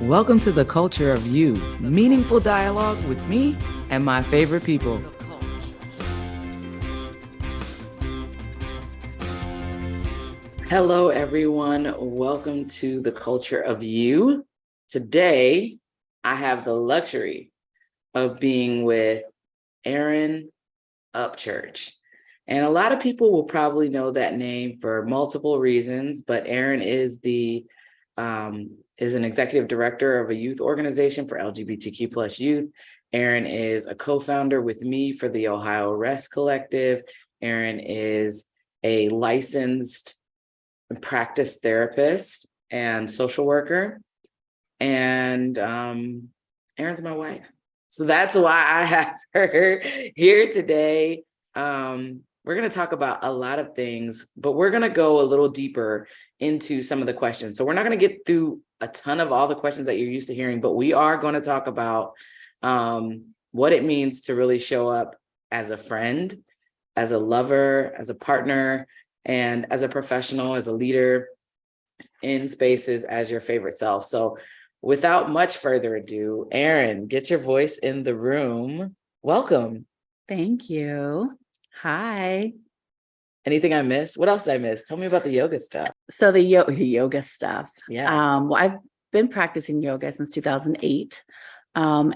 Welcome to the Culture of You, meaningful dialogue with me and my favorite people. Hello, everyone. Welcome to the Culture of You. Today, I have the luxury of being with Erin Upchurch. And a lot of people will probably know that name for multiple reasons, but Erin is an executive director of a youth organization for LGBTQ plus youth. Erin is a co-founder with me for the Ohio Rest Collective. Erin is a licensed practice therapist and social worker. And Erin's my wife. So that's why I have her here today. We're going to talk about a lot of things, but we're going to go a little deeper into some of the questions. So we're not going to get through a ton of all the questions that you're used to hearing, but we are going to talk about what it means to really show up as a friend, as a lover, as a partner, and as a professional, as a leader in spaces as your favorite self. So without much further ado, Erin, get your voice in the room. Welcome. Thank you. Hi. Anything I missed? What else did I miss? Tell me about the yoga stuff. So the yoga stuff. Yeah. Well, I've been practicing yoga since 2008. And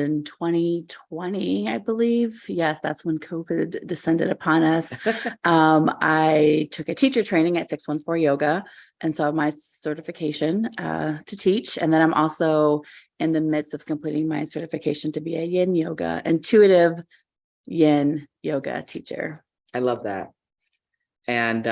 in 2020, I believe, yes, that's when COVID descended upon us. I took a teacher training at 614 Yoga. And so I have my certification to teach. And then I'm also in the midst of completing my certification to be a intuitive yin yoga teacher. I love that. And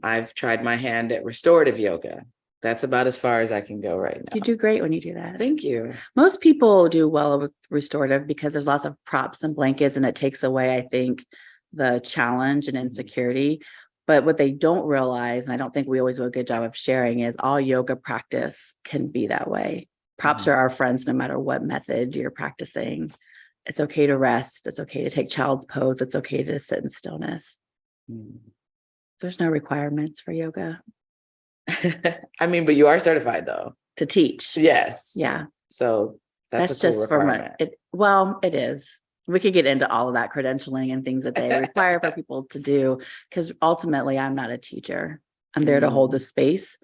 I've tried my hand at restorative yoga. That's about as far as I can go right now. You do great when you do that. Thank you. Most people do well with restorative because there's lots of props and blankets, and it takes away, I think, the challenge and insecurity. But what they don't realize, and I don't think we always do a good job of sharing, is all yoga practice can be that way. Props are our friends no matter what method you're practicing. It's okay to rest. It's okay to take child's pose. It's okay to sit in stillness. There's no requirements for yoga. I mean, but you are certified though. To teach. Yes. Yeah. So that's a cool just requirement. It is. We could get into all of that credentialing and things that they require for people to do, because ultimately I'm not a teacher. I'm there to hold the space.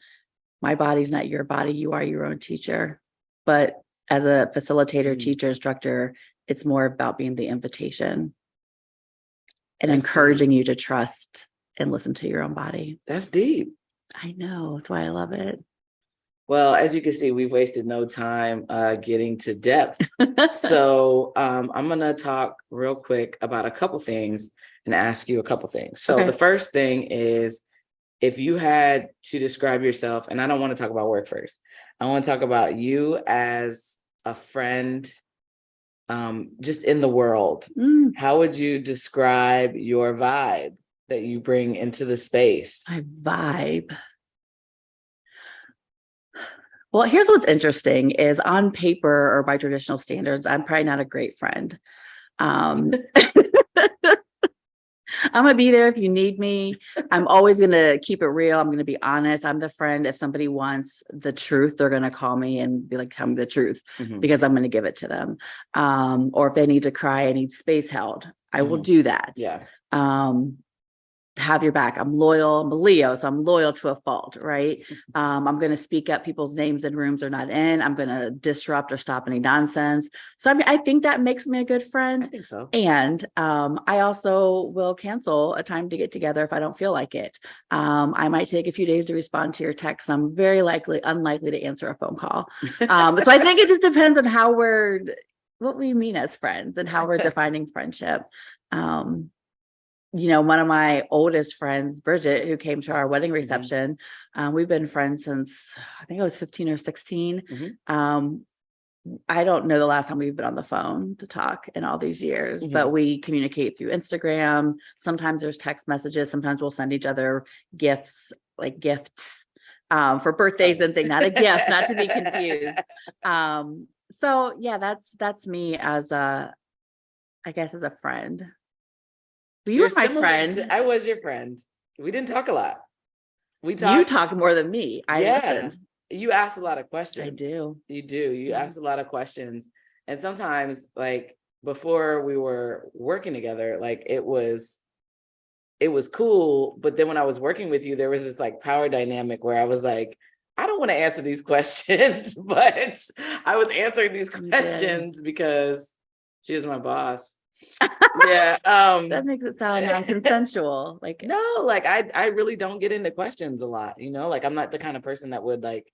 My body's not your body. You are your own teacher. But as a facilitator, teacher, instructor, it's more about being the invitation and encouraging you to trust and listen to your own body. That's deep. I know. That's why I love it. Well, as you can see, we've wasted no time getting to depth. So I'm going to talk real quick about a couple things and ask you a couple things. So The first thing is, if you had to describe yourself, and I don't want to talk about work first, I want to talk about you as a friend, just in the world. How would you describe your vibe that you bring into the space? My vibe. Well, here's what's interesting is, on paper or by traditional standards, I'm probably not a great friend. I'm going to be there if you need me. I'm always going to keep it real. I'm going to be honest. I'm the friend. If somebody wants the truth, they're going to call me and be like, tell me the truth, because I'm going to give it to them. Or if they need to cry, I need space held, I will do that. Yeah. Have your back. I'm loyal. I'm a Leo, so I'm loyal to a fault, right? I'm going to speak up people's names in rooms they're not in. I'm going to disrupt or stop any nonsense. So I think that makes me a good friend. I think so. And I also will cancel a time to get together if I don't feel like it. I might take a few days to respond to your text. I'm very unlikely to answer a phone call. So I think it just depends on what we mean as friends and how we're defining friendship. One of my oldest friends, Bridget, who came to our wedding reception, we've been friends since I think I was 15 or 16. I don't know the last time we've been on the phone to talk in all these years, but we communicate through Instagram. Sometimes there's text messages. Sometimes we'll send each other gifts for birthdays and things, not a gift, not to be confused. So yeah, that's me as a friend. But you were my friend. I was your friend. We didn't talk a lot. You talk more than me. I listened. you ask a lot of questions. I do. You do. You Mhm. ask a lot of questions. And sometimes, like, before we were working together, like it was cool. But then when I was working with you, there was this like power dynamic where I was like, I don't want to answer these questions, but I was answering these You did. questions because she was my boss. Yeah. That makes it sound non-consensual. Like, No, like I really don't get into questions a lot, you know, like I'm not the kind of person that would like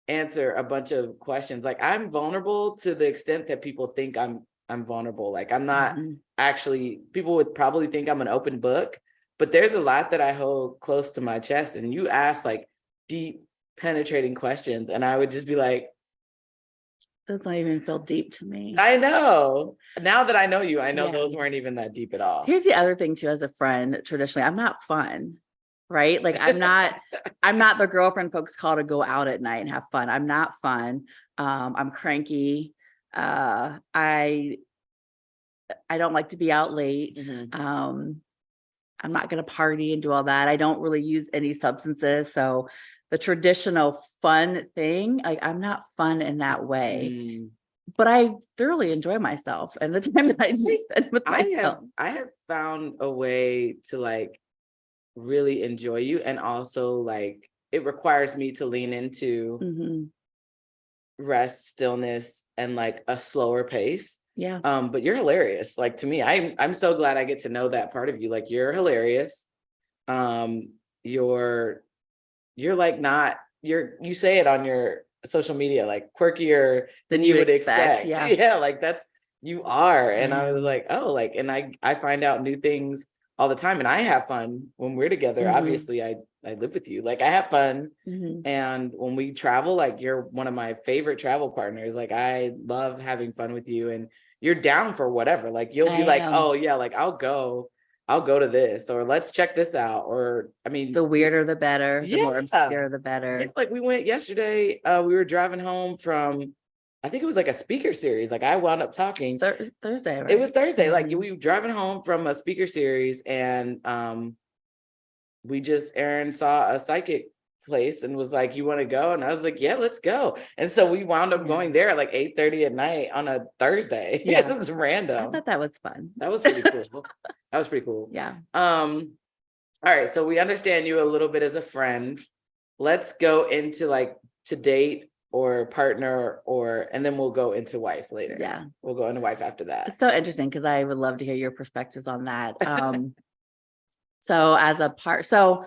answer a bunch of questions. Like I'm vulnerable to the extent that people think I'm vulnerable. Like I'm not mhm. actually, people would probably think I'm an open book, but there's a lot that I hold close to my chest, and you ask like deep penetrating questions and I would just be like, Does not even feel deep to me. I know. Now that I know you, I know Yeah. those weren't even that deep at all. Here's the other thing too, as a friend, traditionally, I'm not fun, right? Like I'm not the girlfriend folks call to go out at night and have fun. I'm not fun. I'm cranky. I don't like to be out late. Mhm. I'm not going to party and do all that. I don't really use any substances. So the traditional fun thing, like I'm not fun in that way. Mm. But I thoroughly enjoy myself and the time that I do spend with myself. I have found a way to like really enjoy you, and also like it requires me to lean into Mhm. rest, stillness, and like a slower pace. Yeah. But you're hilarious. Like to me, I'm so glad I get to know that part of you. Like you're hilarious. Um, you're like not, you say it on your social media, like quirkier than you would expect. Yeah. Yeah, like that's, you are. And I was am. like, oh, like, and I find out new things all the time, and I have fun when we're together. Mhm. Obviously, I live with you. Like I have fun. Mhm. And when we travel, like you're one of my favorite travel partners. Like I love having fun with you, and you're down for whatever. Like you'll I be like, am. oh yeah, like I'll go to this, or let's check this out. Or I mean, The weirder, the better. The more yeah. obscure, the better. It's like we went yesterday. We were driving home from, I think it was like a speaker series. Like I wound up talking. Thursday, right? It was Thursday. Like Mhm. we were driving home from a speaker series, and Erin saw a psychic place and was like, you want to go? And I was like, yeah, let's go. And so we wound up going there at like 8:30 at night on a Thursday. Yeah. It was I random. thought that was fun. That was pretty cool. That was pretty cool. Yeah. All right, so we understand you a little bit as a friend. Let's go into like to date or partner, or and then we'll go into wife later. Yeah. We'll go into wife after that. It's so interesting because I would love to hear your perspectives on that. So as a part, so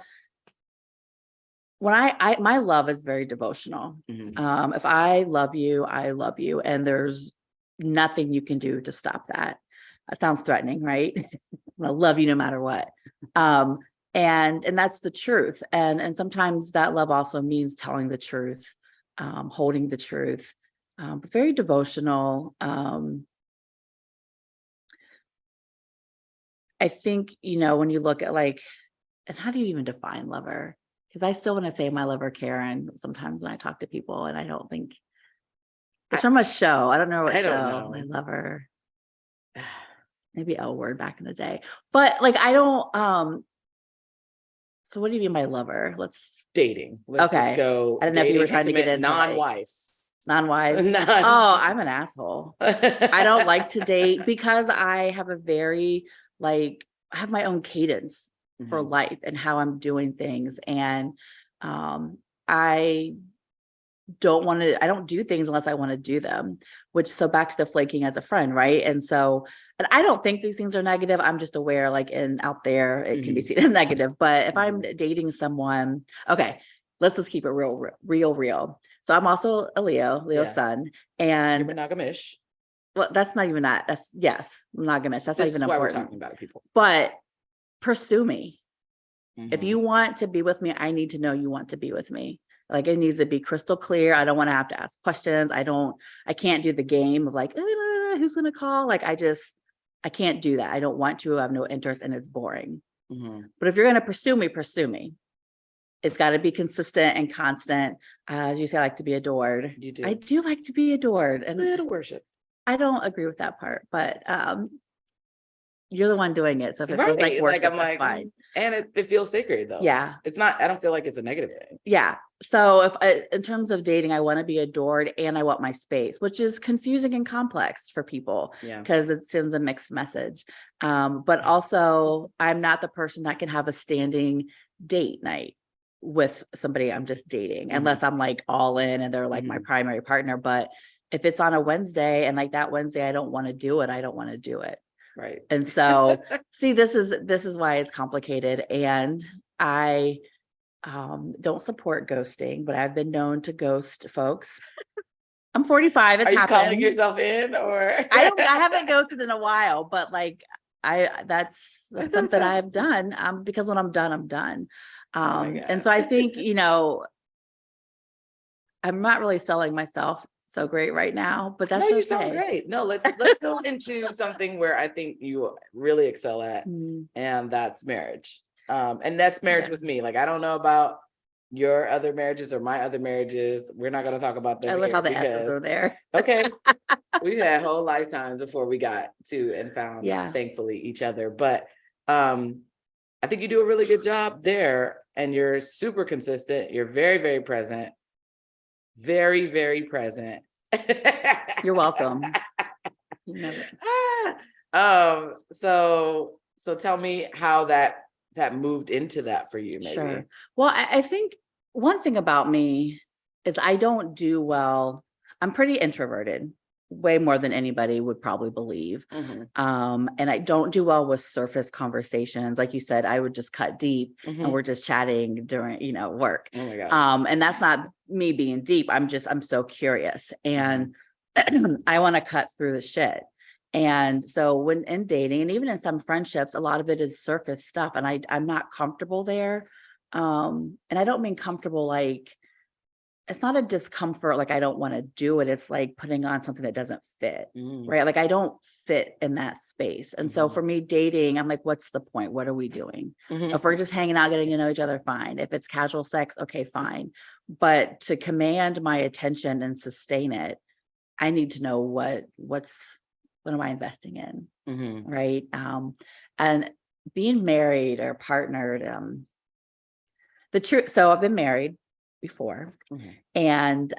when my love is very devotional. Mhm. If I love you, I love you, and there's nothing you can do to stop that. That sounds threatening, right? I'm gonna love you no matter what. And that's the truth. And sometimes that love also means telling the truth, holding the truth, but very devotional. I think, when you look at like, and how do you even define lover? Because I still want to say my lover, Karen, sometimes when I talk to people, and I don't think it's from a show. I don't know what I show. don't know. My lover, maybe L Word back in the day. But like I don't so what do you mean by lover? Let's Dating. Let's just okay. go. I don't know if you were Dating, trying to get intimate, into like non-wives. non-wives. Non- Oh, I'm an asshole. I don't like to date because I have a very I have my own cadence for Mhm. life and how I'm doing things. And I I don't do things unless I want to do them, which so back to the flaking as a friend, right? And I don't think these things are negative. I'm just aware, like out there, it can be seen as negative. But if I'm dating someone, okay, let's just keep it real. So I'm also a Leo Yeah. sun, You're and monogamish. well, that's not even that. That's yes, monogamish. That's This not even is why we're important. talking about it, people. But pursue me. If Mhm. you want to be with me, I need to know you want to be with me. Like it needs to be crystal clear. I don't want to have to ask questions. I can't do the game of like, who's going to call? Like I can't do that. I don't want to. I have no interest and it's boring. Mhm. But if you're going to pursue me. It's got to be consistent and constant. As you say, I like to be adored. You do. I do like to be adored. And Little worship. I don't agree with that part, but you're the one doing it. So if it feels like Right. worship, Like I'm that's like, fine. and it feels sacred though. Yeah. It's not, I don't feel like it's a negative thing. Yeah. So if in terms of dating, I want to be adored and I want my space, which is confusing and complex for people Yeah. because it sends a mixed message. But also I'm not the person that can have a standing date night with somebody I'm just dating, unless I'm like all in and they're like my primary partner. But if it's on a Wednesday and like that Wednesday, I don't want to do it, I don't want to do it. Right. And so see, this is why it's complicated. And I don't support ghosting, but I've been known to ghost folks. I'm 45. It's Are you happened. calling yourself in or I haven't ghosted in a while, but like that's something I've done. Because when I'm done, I'm done. And so I think, I'm not really selling myself so great right now, but that's no, you okay. sound great. No, let's go into something where I think you really excel at, and that's marriage. And that's marriage with me. Like, I don't know about your other marriages or my other marriages. We're not going to talk about them. I love how the S's are there. Okay. We've had whole lifetimes before we got to and found, thankfully, each other. But I think you do a really good job there, and you're super consistent. You're very, very present. Very, very present. You're welcome. So tell me how that moved into that for you, maybe. Sure. Well, I think one thing about me is I don't do well. I'm pretty introverted, way more than anybody would probably believe. And I don't do well with surface conversations. Like you said, I would just cut deep and we're just chatting during, work. Oh my God. And that's not me being deep. I'm so curious and I want to cut through the shit. And so when in dating and even in some friendships, a lot of it is surface stuff. And I'm not comfortable there. And I don't mean comfortable like it's not a discomfort, like I don't want to do it. It's like putting on something that doesn't fit, right? Like I don't fit in that space. And so for me, dating, I'm like, what's the point? What are we doing? If we're just hanging out, getting to know each other, fine. If it's casual sex, okay, fine. But to command my attention and sustain it, I need to know what am I investing in, right? And being married or partnered, the truth. So I've been married before, and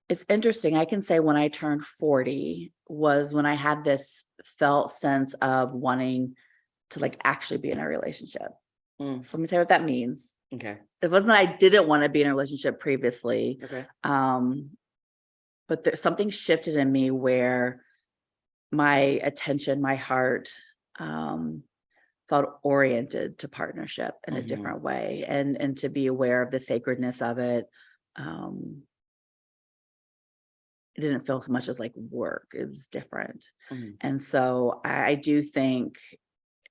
it's interesting. I can say when I turned 40 was when I had this felt sense of wanting to like actually be in a relationship. So let me tell you what that means. Okay. It wasn't that I didn't want to be in a relationship previously. Okay. But there's something shifted in me where my attention, my heart, felt oriented to partnership in a different way and to be aware of the sacredness of it. It didn't feel so much as like work. It was different. And so I do think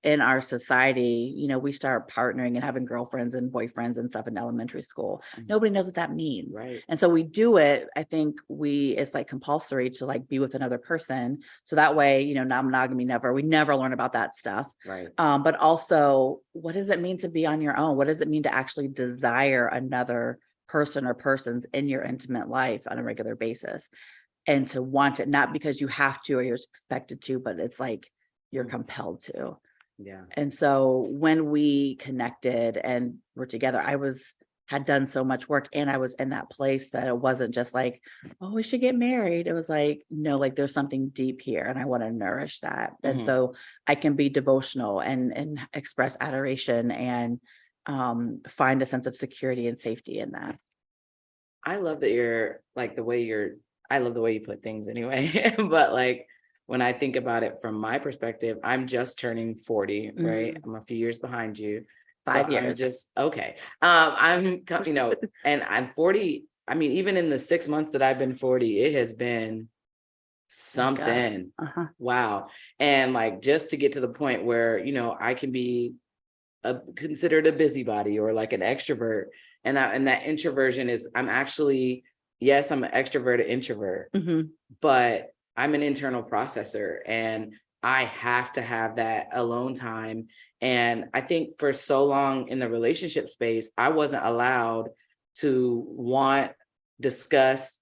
in our society, we start partnering and having girlfriends and boyfriends and stuff in elementary school. Nobody knows what that means. Right. And so we do it. I think it's like compulsory to like be with another person. So that way, non-monogamy we never learn about that stuff. Right. But also, what does it mean to be on your own? What does it mean to actually desire another person or persons in your intimate life on a regular basis? And to want it, not because you have to or you're expected to, but it's like you're compelled to. Yeah. And so when we connected and were together, I had done so much work and I was in that place that it wasn't just like, oh, we should get married. It was like, no, like there's something deep here and I want to nourish that. And so I can be devotional and express adoration and find a sense of security and safety in that. I love that you're like I love the way you put things anyway, but like, when I think about it from my perspective, I'm just turning 40, right? I'm a few years behind you. 5 so years. I'm just, okay. I'm, and I'm 40. I mean, even in the 6 months that I've been 40, it has been something. Wow. And like, just to get to the point where, I can be considered a busybody or like an extrovert. And that introversion is, I'm actually, yes, I'm an extroverted introvert, but I'm an internal processor and I have to have that alone time. And I think for so long in the relationship space, I wasn't allowed to discuss,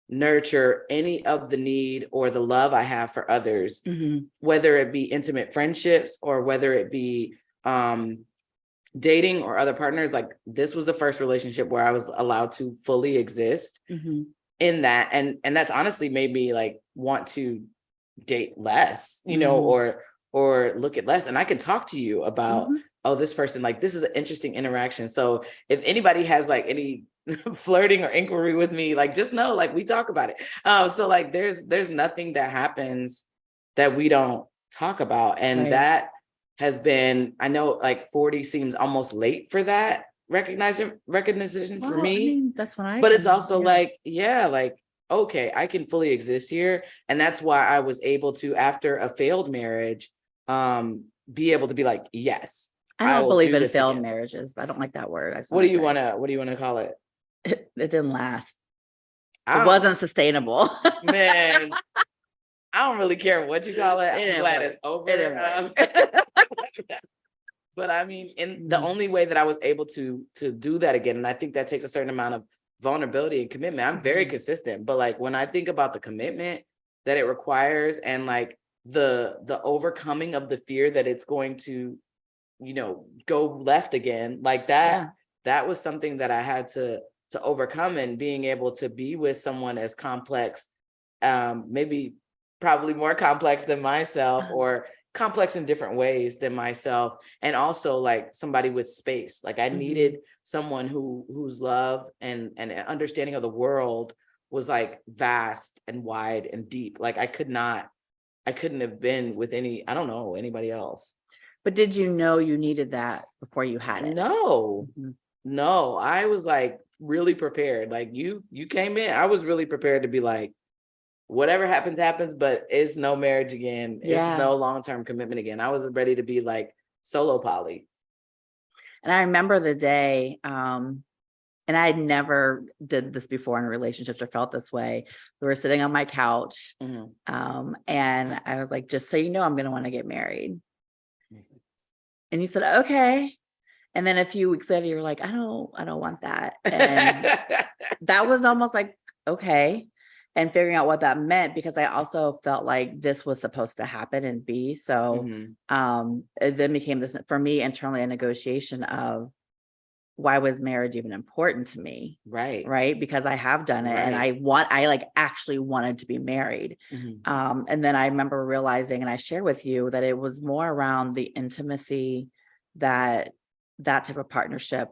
nurture any of the need or the love I have for others, whether it be intimate friendships or whether it be dating or other partners. Like, this was the first relationship where I was allowed to fully exist in that. And that's honestly made me like want to date less, you know, or look at less. And I can talk to you about, oh, this person, like, this is an interesting interaction. So if anybody has like any flirting or inquiry with me, like, just know, like, we talk about it. So like, there's nothing that happens that we don't talk about. And that has been, I know like 40 seems almost late for that recognition for me. I mean, that's when but it's also like, like, okay, I can fully exist here. And that's why I was able to, after a failed marriage, be able to be like, yes. I don't believe in failed marriages. I don't like that word. What do you want to call it? It didn't last. It wasn't sustainable. Man, I don't really care what you call it. I'm glad it's over. But I mean, in the only way that I was able to do that again, and I think that takes a certain amount of vulnerability and commitment. I'm very consistent, but like, when I think about the commitment that it requires and like the overcoming of the fear that it's going to, you know, go left again, like that, that was something that I had to overcome. And being able to be with someone as complex, maybe probably more complex than myself, or complex in different ways than myself, and also like somebody with space. Like, I needed someone whose love and understanding of the world was like vast and wide and deep. Like, I couldn't have been with anybody else. But did you know you needed that before you had it? No, I was like really prepared. Like, you came in, I was really prepared to be like, whatever happens, but it's no marriage again. It's no long-term commitment again. I was ready to be like solo poly. And I remember the day, and I had never did this before in relationships or felt this way. We were sitting on my couch, and I was like, just so you know, I'm going to want to get married. And you said, okay. And then a few weeks later, you're like, I don't want that. And that was almost like, okay. And figuring out what that meant, because I also felt like this was supposed to happen and be. So it then became this, for me, internally, a negotiation of, why was marriage even important to me? Right. Because I have done it, and I like actually wanted to be married. And then I remember realizing, and I shared with you, that it was more around the intimacy that type of partnership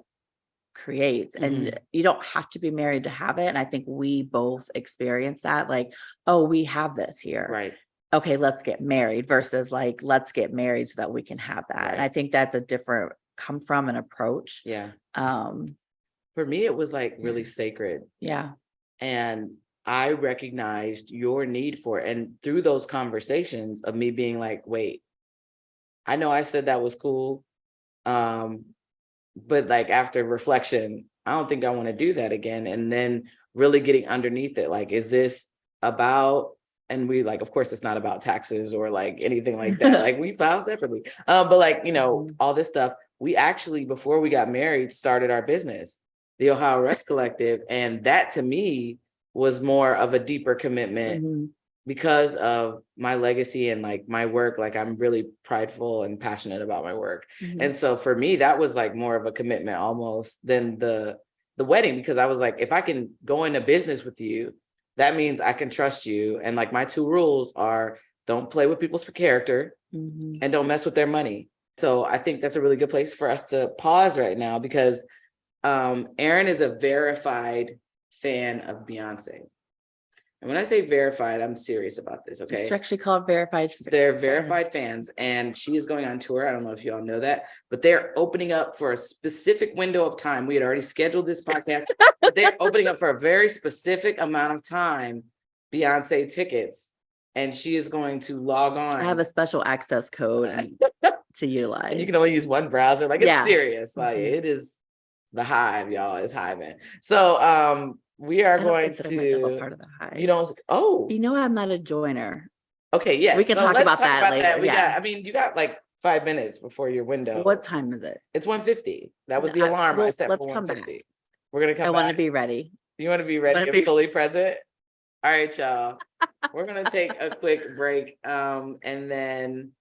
creates. And you don't have to be married to have it. And I think we both experience that, like, oh, we have this here. Okay, let's get married, versus like, let's get married so that we can have that. And I think that's a different come from an approach. For me, it was like really sacred. And I recognized your need for it. And through those conversations of me being like, wait, I know I said that was cool. But like, after reflection, I don't think I want to do that again. And then really getting underneath it. Like, is this about, and we like, of course, it's not about taxes or like anything like that. Like, we file separately. But like, you know, all this stuff, we actually, before we got married, started our business, the Ohio Rest Collective. And that to me was more of a deeper commitment because of my legacy and like my work. Like, I'm really prideful and passionate about my work. And so for me, that was like more of a commitment almost than the wedding, because I was like, if I can go into business with you, that means I can trust you. And like, my 2 rules are, don't play with people's character and don't mess with their money. So I think that's a really good place for us to pause right now, because Erin is a verified fan of Beyoncé. And when I say verified, I'm serious about this, okay? It's actually called verified. They're verified fans, and she is going on tour. I don't know if you all know that, but they're opening up for a specific window of time. We had already scheduled this podcast, but they're opening up for a very specific amount of time, Beyoncé tickets, and she is going to log on. I have a special access code to utilize. You can only use one browser. Like, it's serious. Like, it is the hive, y'all. It's hiving. So, we are going to part of the hive. You know, I'm not a joiner. Okay, yes. We can talk about that later. I mean, you got like 5 minutes before your window. What time is it? It's 1:50. That was the alarm I set for 1:50. We're gonna come back. I want to be ready. You want to be ready and fully present? All right, y'all. We're gonna take a quick break. And then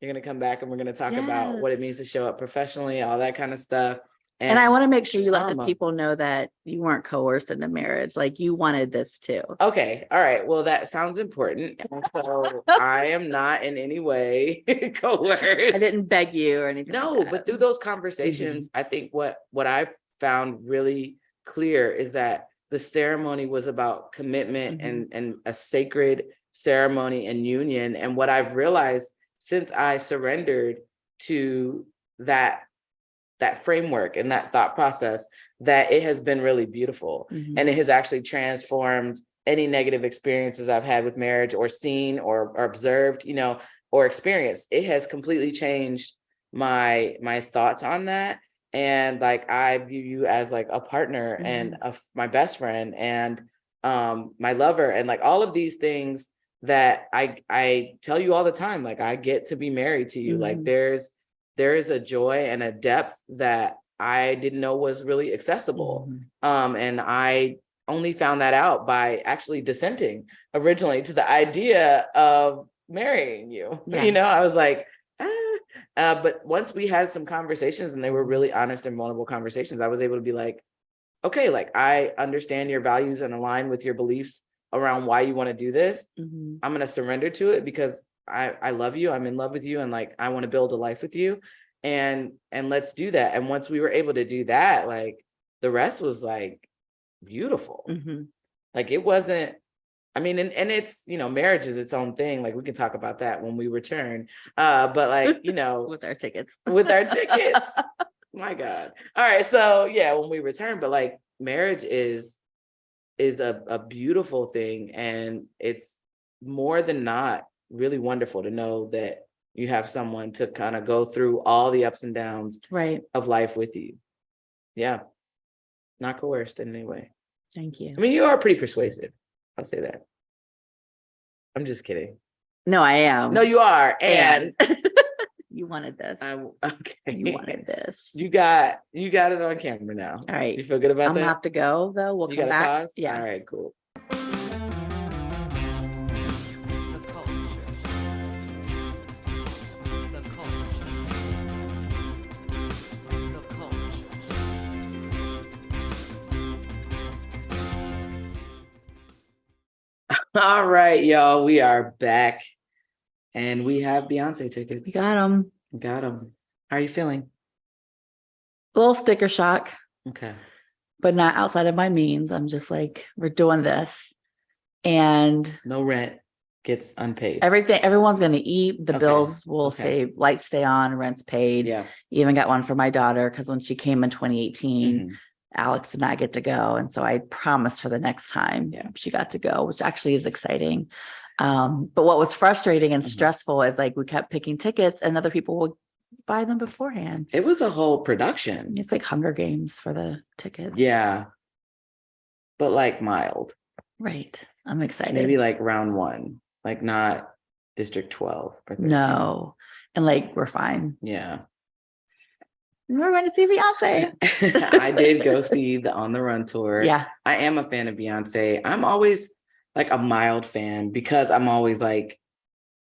you're gonna come back and we're gonna talk about what it means to show up professionally, all that kind of stuff. And I want to make sure you let the trauma. people know that you weren't coerced into marriage. Like you wanted this too. Okay. All right. Well, that sounds important. And so I am not in any way coerced. I didn't beg you or anything. No, like that. but through those conversations, I think what I found really clear is that the ceremony was about commitment and a sacred ceremony and union. And what I've realized since I surrendered to that framework and that thought process, that it has been really beautiful. And it has actually transformed any negative experiences I've had with marriage or seen or observed, you know, or experienced. It has completely changed my thoughts on that. And like, I view you as like a partner and my best friend and my lover, and like all of these things that I tell you all the time, like I get to be married to you. Like there is a joy and a depth that I didn't know was really accessible. And I only found that out by actually dissenting originally to the idea of marrying you. You know, I was like, but once we had some conversations and they were really honest and vulnerable conversations, I was able to be like, okay, like I understand your values and align with your beliefs around why you want to do this. I'm going to surrender to it because I love you. I'm in love with you. And like, I want to build a life with you, and let's do that. And once we were able to do that, like the rest was like beautiful. Like it wasn't, I mean, and it's, you know, marriage is its own thing. Like we can talk about that when we return. But like, you know, with our tickets, my God. All right. So yeah, when we return, but like marriage is a beautiful thing. And it's more than not really wonderful to know that you have someone to kind of go through all the ups and downs of life with you. Yeah. Not coerced in any way. Thank you. I mean, you are pretty persuasive. I'll say that. I'm just kidding. No, I am. No, you are. And you wanted this. Okay. You wanted this. You got it on camera now. All right. You feel good about that? I'm gonna have to go though. We'll come back. Pause? Yeah. All right, cool. All right, y'all, we are back and we have Beyoncé tickets. We got them. How are you feeling? A little sticker shock. Okay. But not outside of my means. I'm just like, we're doing this. And no rent gets unpaid. Everyone's going to eat. The bills will say lights stay on, rent's paid. Yeah. Even got one for my daughter because when she came in 2018, Alex did not get to go. And so I promised her the next time she got to go, which actually is exciting. But what was frustrating and stressful is like we kept picking tickets and other people will buy them beforehand. It was a whole production. It's like Hunger Games for the tickets. Yeah. But like mild. Right. I'm excited. Maybe like round 1, like not District 12 or 13. No. And like, we're fine. Yeah. We're going to see Beyonce. I did go see the On the Run tour. Yeah. I am a fan of Beyonce. I'm always like a mild fan because I'm always like,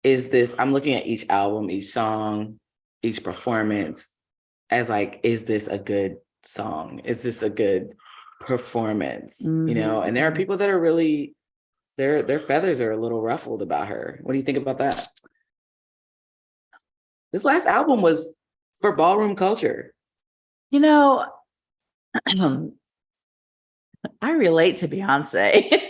I'm looking at each album, each song, each performance as like, is this a good song? Is this a good performance? You know, and there are people that are really, their feathers are a little ruffled about her. What do you think about that? This last album was for ballroom culture. You know, I relate to Beyonce.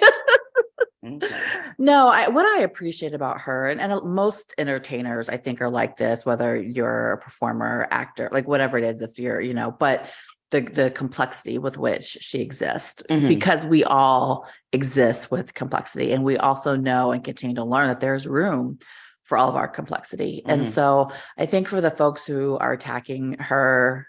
No, what I appreciate about her, and most entertainers, I think, are like this, whether you're a performer, actor, like whatever it is, if you're, you know, but the complexity with which she exists, because we all exist with complexity. And we also know and continue to learn that there's room for all of our complexity. And so I think for the folks who are attacking her,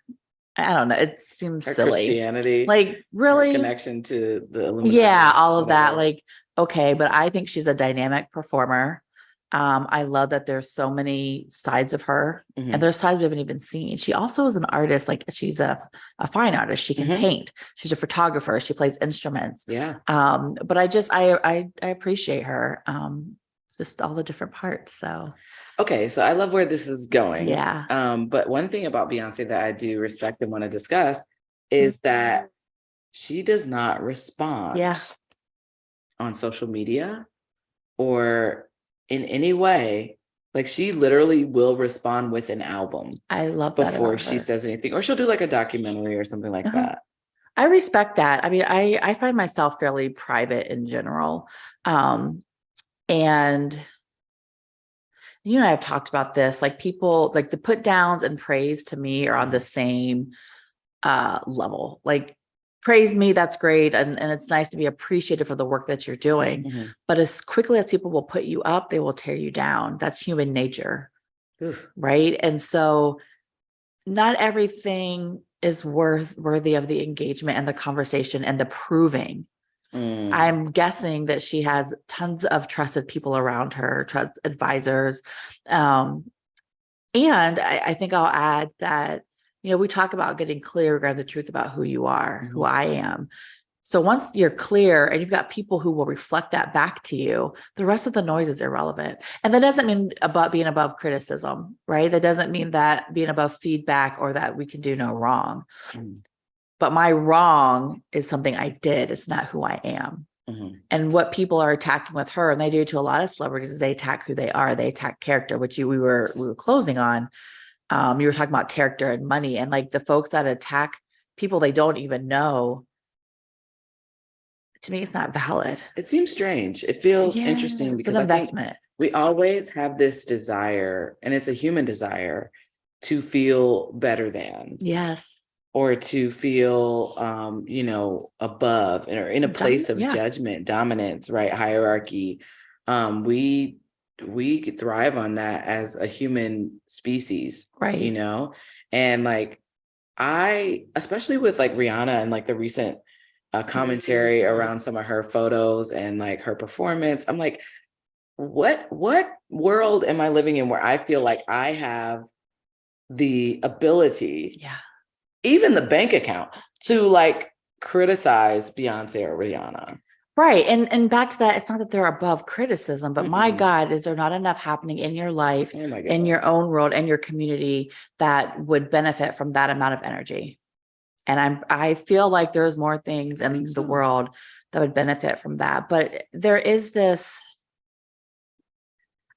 I don't know, it seems her silly. Christianity, like really her connection to the Illuminati, all of whatever. that. Like, okay, but I think she's a dynamic performer. I love that there's so many sides of her, Mhm. and there's sides we haven't even seen. She also is an artist, like she's a fine artist. She can paint. She's a photographer. She plays instruments. Yeah. But I appreciate her. Just all the different parts. So Okay, so I love where this is going. yeah. But one thing about Beyoncé that I do respect and want to discuss is that she does not respond Yeah. on social media or in any way. Like, she literally will respond with an album I love that before about she her. says anything, or she'll do like a documentary or something like that. I respect that. I mean, I find myself fairly private in general. And you and I have talked about this, like people, like the put downs and praise to me are on the same level. Like praise me, that's great. And it's nice to be appreciated for the work that you're doing. But as quickly as people will put you up, they will tear you down. That's human nature. Oof. Right. And so not everything is worthy of the engagement and the conversation and the proving. I'm guessing that she has tons of trusted people around her, trust advisors. And I think I'll add that, we talk about getting clear regarding the truth about who you are, who I am. So once you're clear and you've got people who will reflect that back to you, the rest of the noise is irrelevant. And that doesn't mean about being above criticism, right? That doesn't mean that being above feedback or that we can do no wrong. But my wrong is something I did. It's not who I am. And what people are attacking with her, and they do to a lot of celebrities, is they attack who they are. They attack character, which we were closing on. You were talking about character and money, and like the folks that attack people they don't even know. To me, it's not valid. It seems strange. It feels interesting because an I think investment. we always have this desire, and it's a human desire, to feel better than. Yes. Or to feel, above or in a place of judgment, dominance, right? Hierarchy. We thrive on that as a human species, right? And like, especially with like Rihanna and like the recent commentary around some of her photos and like her performance, I'm like, what world am I living in where I feel like I have the ability, even the bank account, to like criticize Beyonce or Rihanna? Right. And back to that, it's not that they're above criticism, but my God, is there not enough happening in your life, in your own world, and your community that would benefit from that amount of energy? And I feel like there's more things in the world that would benefit from that. But there is this,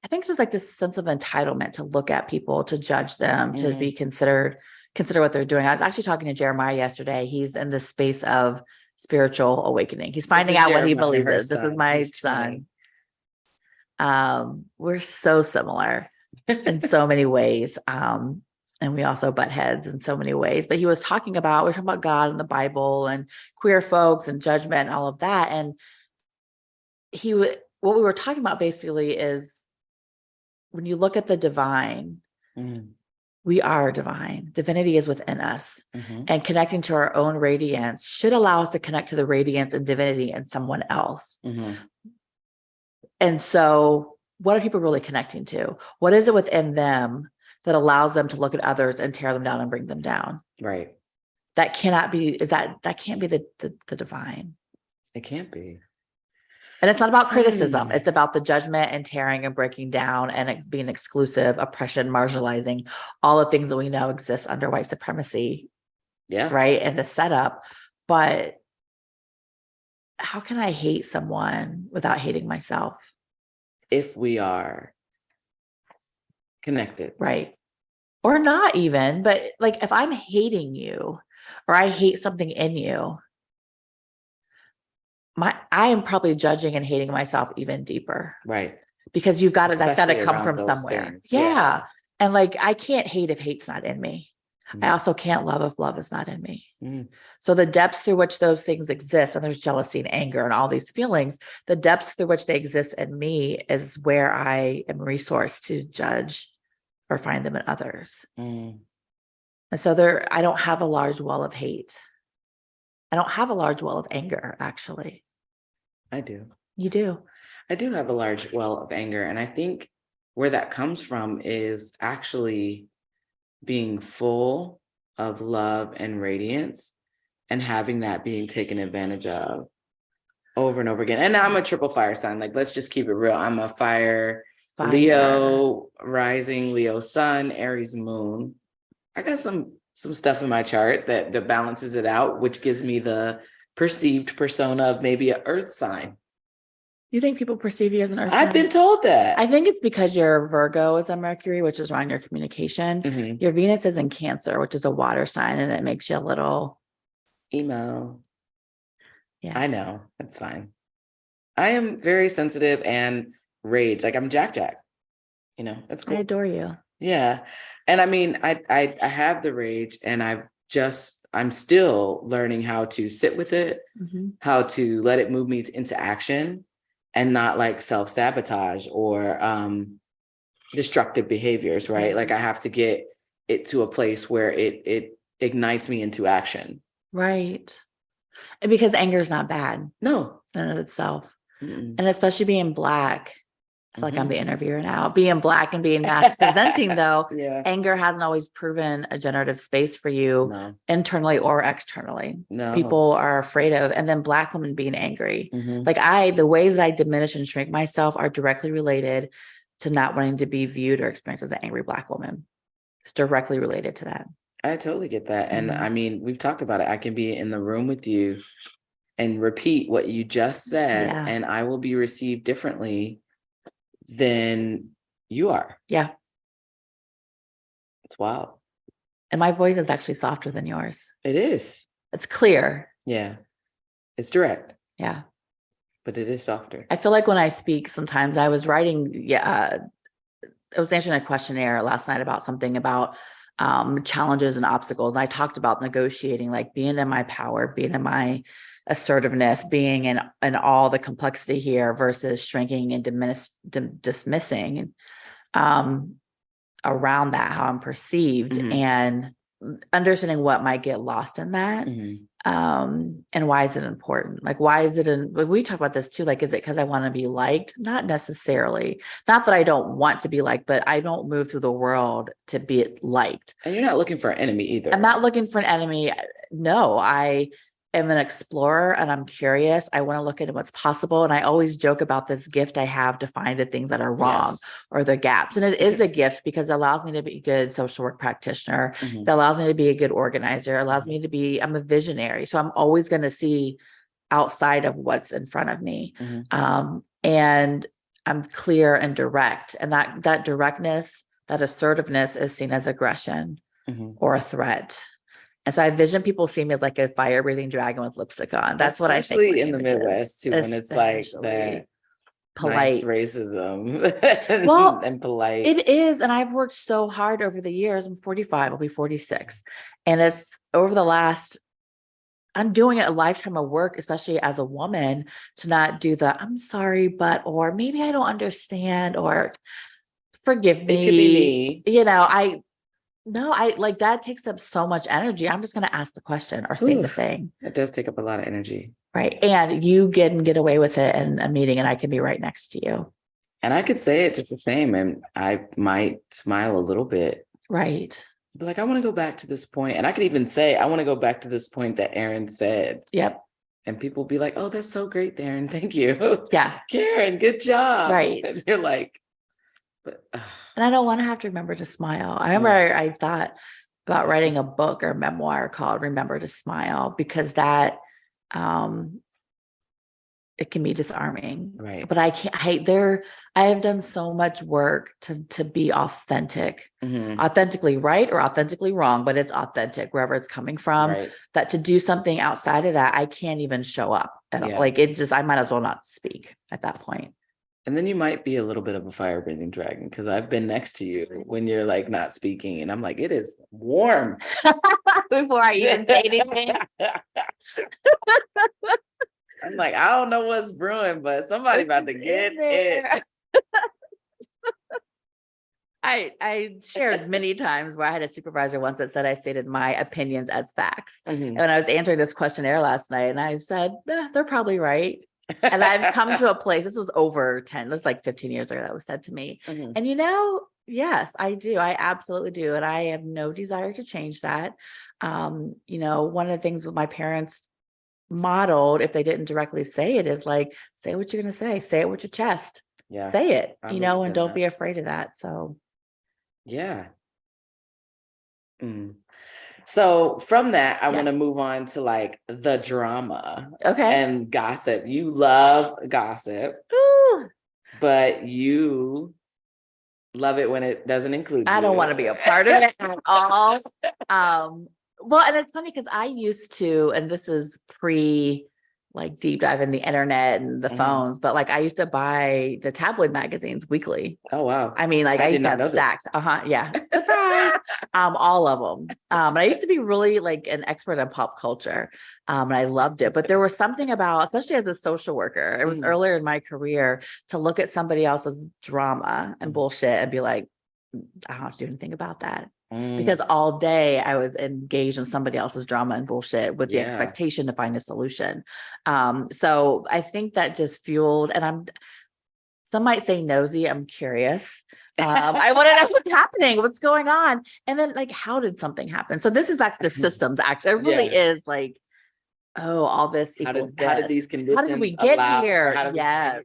I think, just like this sense of entitlement to look at people, to judge them, to be consider what they're doing. I was actually talking to Jeremiah yesterday. He's in the space of spiritual awakening. He's finding out what he believes is. This is my son. We're so similar in so many ways. And we also butt heads in so many ways. But we're talking about God and the Bible and queer folks and judgment and all of that. And what we were talking about basically is, when you look at the divine, we are divine. Divinity is within us. And connecting to our own radiance should allow us to connect to the radiance and divinity in someone else. And so what are people really connecting to? What is it within them that allows them to look at others and tear them down and bring them down? Right. That cannot be, that can't be the divine. It can't be. And it's not about criticism. It's about the judgment and tearing and breaking down and being exclusive, oppression, marginalizing, all the things that we know exist under white supremacy. Yeah. Right. And the setup. But how can I hate someone without hating myself? If we are connected. Right. Or not even, but like if I'm hating you or I hate something in you, I am probably judging and hating myself even deeper. Right. Because that's got to come from somewhere. Things. Yeah. And like, I can't hate if hate's not in me. I also can't love if love is not in me. So the depths through which those things exist, and there's jealousy and anger and all these feelings, the depths through which they exist in me is where I am resourced to judge or find them in others. And so I don't have a large well of hate. I don't have a large well of anger, actually. I do. You do. I do have a large well of anger. And I think where that comes from is actually being full of love and radiance and having that being taken advantage of over and over again. And I'm a triple fire sign. Like, let's just keep it real. I'm a fire. Leo rising, Leo sun, Aries moon. I got some stuff in my chart that balances it out, which gives me the perceived persona of maybe an earth sign. You think people perceive you as an earth I've sign? been told that. I think it's because your Virgo is a Mercury, which is around your communication. Mhm. Your Venus is in Cancer, which is a water sign, and it makes you a little Emo. Yeah. I know. That's fine. I am very sensitive and rage. Like, I'm Jack. You know, that's cool. I adore you. Yeah. And I mean, I have the rage, and I'm still learning how to sit with it, how to let it move me into action and not like self-sabotage or destructive behaviors, right? Like, I have to get it to a place where it ignites me into action. Right. And because anger is not bad. No. In and of itself. Mm-mm. And especially being Black. I feel like I'm the interviewer now. Being Black and being mass presenting, though, anger hasn't always proven a generative space for you internally or externally. No. People are afraid of, and then Black women being angry. Like the ways that I diminish and shrink myself are directly related to not wanting to be viewed or experienced as an angry Black woman. It's directly related to that. I totally get that. And I mean, we've talked about it. I can be in the room with you and repeat what you just said, and I will be received differently than you are. Yeah. It's wild. And my voice is actually softer than yours. It is. It's clear. Yeah. It's direct. Yeah. But it is softer. I feel like when I speak, sometimes I was writing, I was answering a questionnaire last night about something about challenges and obstacles. And I talked about negotiating, like being in my power, being in my assertiveness, being in all the complexity here versus shrinking and dismissing around that, how I'm perceived, and understanding what might get lost in that. And why is it important? Like, why is it we talk about this too, like, is it because I want to be liked? Not necessarily. Not that I don't want to be liked, but I don't move through the world to be liked. And you're not looking for an enemy either. I'm not looking for an enemy. No, I am an explorer and I'm curious. I want to look into what's possible. And I always joke about this gift I have to find the things that are wrong or the gaps. And it is a gift because it allows me to be a good social work practitioner. It allows me to be a good organizer. It allows me to be, I'm a visionary. So I'm always going to see outside of what's in front of me. And I'm clear and direct. And that directness, that assertiveness is seen as aggression or a threat. And so I envision people see me as like a fire-breathing dragon with lipstick on. That's what I think. Especially in the Midwest too, when it's like that polite nice racism and polite. It is. And I've worked so hard over the years. I'm 45, I'll be 46. And it's over the last, I'm doing a lifetime of work, especially as a woman, to not do the, I'm sorry, but, or maybe I don't understand, or forgive me. It could be me. You know, I like that takes up so much energy. I'm just going to ask the question or say the thing. It does take up a lot of energy. Right. And you get away with it in a meeting and I can be right next to you. And I could say it just the same and I might smile a little bit. Right. Be like, I want to go back to this point. And I could even say, I want to go back to this point that Erin said. Yep. And people be like, oh, that's so great, Erin. Thank you. Yeah. Karen, good job. Right. And you're like, but and I don't want to have to remember to smile. I remember I thought about writing a book or memoir called Remember to Smile, because that it can be disarming. Right. But I have done so much work to be authentic, authentically right or authentically wrong, but it's authentic wherever it's coming from, that to do something outside of that, I can't even show up at all. Like I might as well not speak at that point. And then you might be a little bit of a fire-breathing dragon, because I've been next to you when you're like not speaking, and I'm like, it is warm. Before I even say anything. I'm like, I don't know what's brewing, but somebody about to get it. I shared many times where I had a supervisor once that said I stated my opinions as facts. And when I was answering this questionnaire last night, and I said, they're probably right. And I've come to a place, this was over 10, this was like 15 years ago that was said to me. Mhm. And yes, I do. I absolutely do. And I have no desire to change that. One of the things that my parents modeled, if they didn't directly say it, is like, say what you're going to say it with your chest, Yeah. say it, I and believe in don't that. be afraid of that. So, Yeah. Mm. So from that, I Yeah. want to move on to like the drama okay. and gossip. You love gossip, Ooh, but you love it when it doesn't include I don't you. want to be a part of it at all. Well, and it's funny because I used to, and this is pre like deep dive in the internet and the Mhm. phones, but like I used to buy the tabloid magazines weekly. Oh, wow. I mean, like I did used to not know have this. stacks. Yeah. Surprise. All of them. And I used to be really like an expert in pop culture. And I loved it. But there was something about, especially as a social worker, it was Mhm. earlier in my career to look at somebody else's drama and Mhm. bullshit and be like, I don't have to do anything about that. Mm. Because all day I was engaged in somebody else's drama and bullshit with the Yeah. expectation to find a solution. So I think that just fueled, and some might say nosy, I'm curious. I want to know what's happening, what's going on. And then like, how did something happen? So this is back to the systems actually. It really Yeah. is like, oh, all this How equals did this. these conditions How did we get allow, or here? how did we get Yes. here?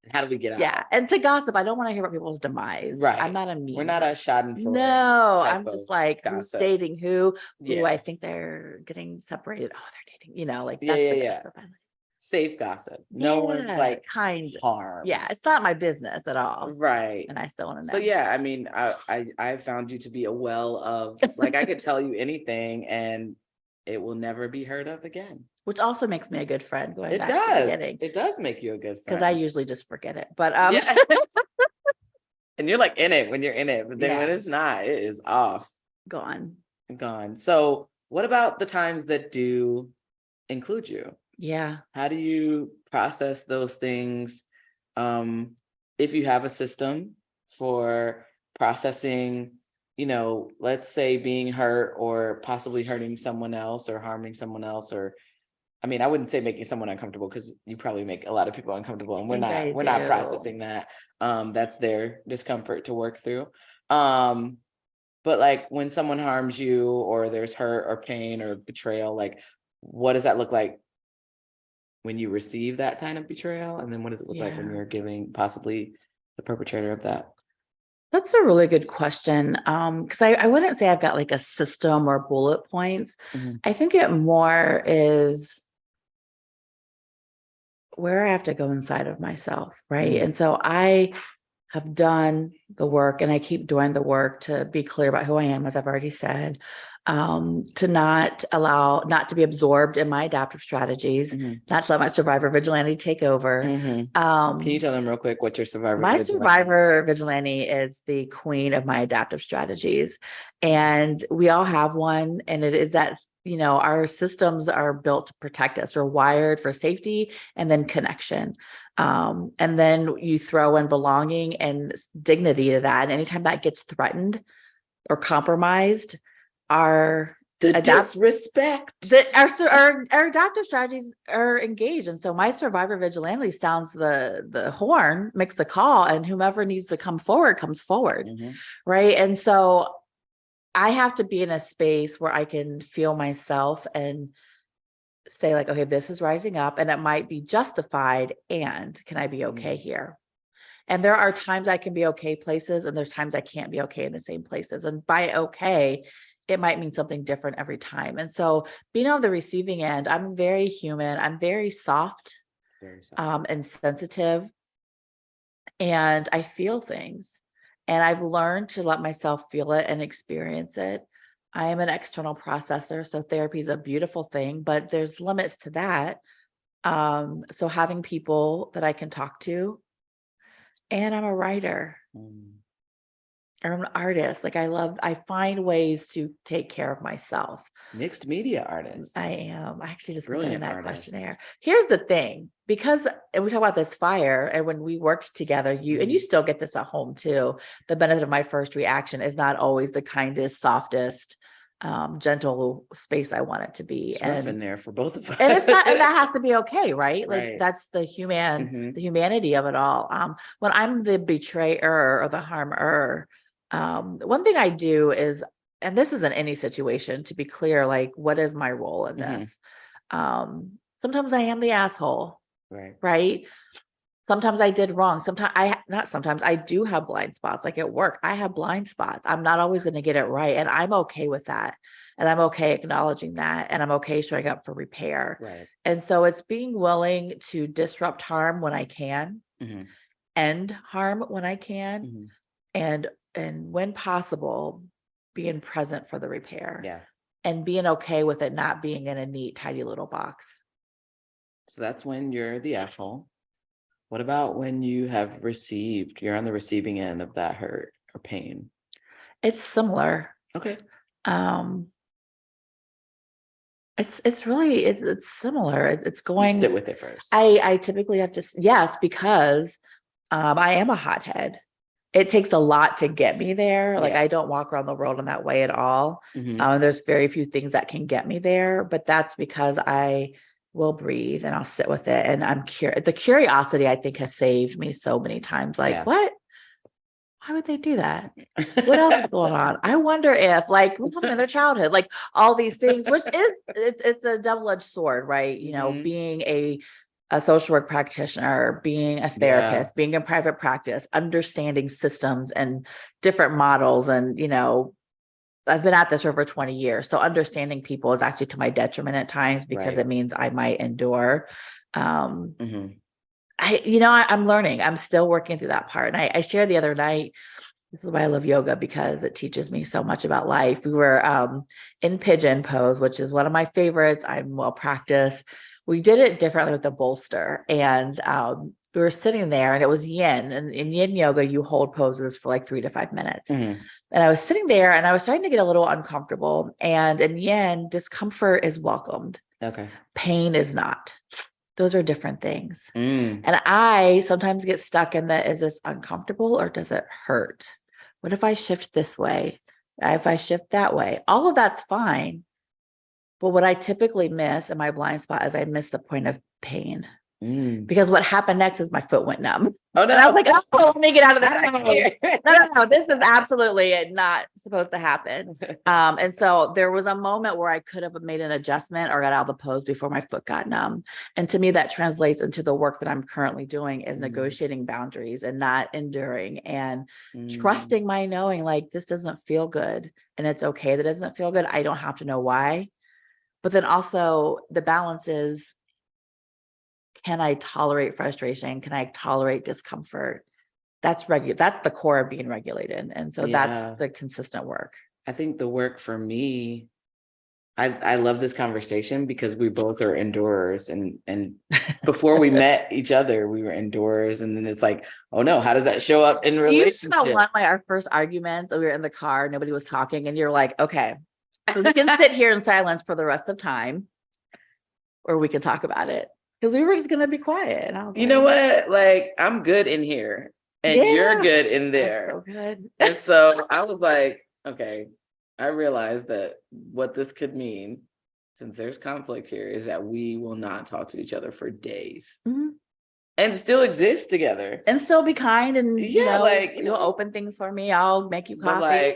And how did we get out? Yeah. And to gossip, I don't want to hear about people's demise. Right. I'm not a mean. We're not a schadenfreude. No, type I'm just of like, who's gossip. dating who? Yeah. Ooh, I think they're getting separated. Oh, they're dating, like Yeah, that's yeah, the yeah. gossip I like. Safe gossip. No one's Yeah, like kind of. harmed. Yeah, it's not my business at all. Right. And I still want to know. So yeah, I mean, I found you to be a well of like I could tell you anything and it will never be heard of again. Which also makes me a good friend going It back to the does. beginning. It does make you a good friend. Because I usually just forget it. But Yeah. And you're like in it when you're in it, but then when Yeah. it's not, it is off. Gone. So what about the times that do include you? Yeah. How do you process those things? If you have a system for processing, let's say being hurt or possibly hurting someone else or harming someone else, or I mean, I wouldn't say making someone uncomfortable because you probably make a lot of people uncomfortable and we're not processing that. That's their discomfort to work through. But like when someone harms you or there's hurt or pain or betrayal, like what does that look like when you receive that kind of betrayal? And then what does it look like when you're giving possibly the perpetrator of that? That's a really good question. Because I wouldn't say I've got like a system or bullet points. Mm-hmm. I think it more is where I have to go inside of myself, right? Mm-hmm. And so I have done the work and I keep doing the work to be clear about who I am, as I've already said, to not to be absorbed in my adaptive strategies, not to let my survivor vigilante take over. Can you tell them real quick what your survivor my vigilante survivor vigilante is the queen of my adaptive strategies. And we all have one. And it is that, our systems are built to protect us. We're wired for safety and then connection. And then you throw in belonging and dignity to that. And anytime that gets threatened or compromised, our disrespect. Our adaptive strategies are engaged. And so my survivor vigilante sounds the horn, makes the call, and whomever needs to come forward comes forward. Mm-hmm. Right. And so I have to be in a space where I can feel myself and say like, okay, this is rising up and it might be justified. And can I be okay here? And there are times I can be okay places and there's times I can't be okay in the same places. And by okay, it might mean something different every time. And so being on the receiving end, I'm very human. I'm very soft, and sensitive. And I feel things. And I've learned to let myself feel it and experience it. I am an external processor. So therapy is a beautiful thing, but there's limits to that. So having people that I can talk to, and I'm a writer. Or I'm an artist. Like I find ways to take care of myself. Mixed media artist. I am. I actually just put Brilliant in that artist. questionnaire. Here's the thing, because and we talk about this fire, and when we worked together, and you still get this at home too. The benefit of my first reaction is not always the kindest, softest. gentle space I want it to be. It's rough in there for both of us. And it's not, and that has to be okay, right? Like Right. that's the humanity of it all. When I'm the betrayer or the harmer, one thing I do is, and this isn't any situation, to be clear, like what is my role in this? Sometimes I am the asshole, right? Sometimes I did wrong. Sometimes I do have blind spots. Like at work, I have blind spots. I'm not always going to get it right. And I'm okay with that. And I'm okay acknowledging that. And I'm okay showing up for repair. Right. And so it's being willing to disrupt harm when I can, end harm when I can, and when possible, being present for the repair. Yeah. And being okay with it not being in a neat, tidy little box. So that's when you're the asshole. What about when you're on the receiving end of that hurt or pain? It's similar. Okay. It's really, it's similar. It's going. You sit with it first. I typically have to, yes, because I am a hothead. It takes a lot to get me there. Like I don't walk around the world in that way at all. There's very few things that can get me there, but that's because I will breathe and I'll sit with it. And I'm curious. The curiosity, I think, has saved me so many times. Like, what? Why would they do that? What else is going on? I wonder if, like, what happened in their childhood, like all these things, which is it's a double-edged sword, right? You know, being a social work practitioner, being a therapist, being in private practice, understanding systems and different models, and I've been at this for over 20 years. So understanding people is actually to my detriment at times because it means I might endure. I'm learning. I'm still working through that part. And I shared the other night, this is why I love yoga, because it teaches me so much about life. We were in pigeon pose, which is one of my favorites. I'm well practiced. We did it differently with the bolster. And we were sitting there and it was yin. And in yin yoga, you hold poses for like 3 to 5 minutes. And I was sitting there and I was starting to get a little uncomfortable. And in yin, discomfort is welcomed. Okay. Pain is not. Those are different things. And I sometimes get stuck in the, is this uncomfortable or does it hurt? What if I shift this way? If I shift that way? All of that's fine. But what I typically miss in my blind spot is I miss the point of pain. Because what happened next is my foot went numb. Oh, no. And I was like, oh, let me get out of that. No, this is absolutely not supposed to happen. And so there was a moment where I could have made an adjustment or got out of the pose before my foot got numb. And to me, that translates into the work that I'm currently doing is negotiating boundaries and not enduring and trusting my knowing, like, this doesn't feel good. And it's okay that it doesn't feel good. I don't have to know why. But then also the balance is, can I tolerate frustration? Can I tolerate discomfort? That's the core of being regulated. And so that's the consistent work. I think the work for me, I love this conversation because we both are endurers, and before we met each other, we were endurers. And then it's like, oh no, how does that show up in relationship? Our first arguments, we were in the car, nobody was talking, and you're like, okay, so we can sit here in silence for the rest of time, or we can talk about it. Because we were just going to be quiet. And I was know what? Like, I'm good in here and you're good in there. That's so good. And so I was like, okay, I realized that what this could mean, since there's conflict here, is that we will not talk to each other for days and still exist together. And still be kind. And, you'll open things for me. I'll make you coffee.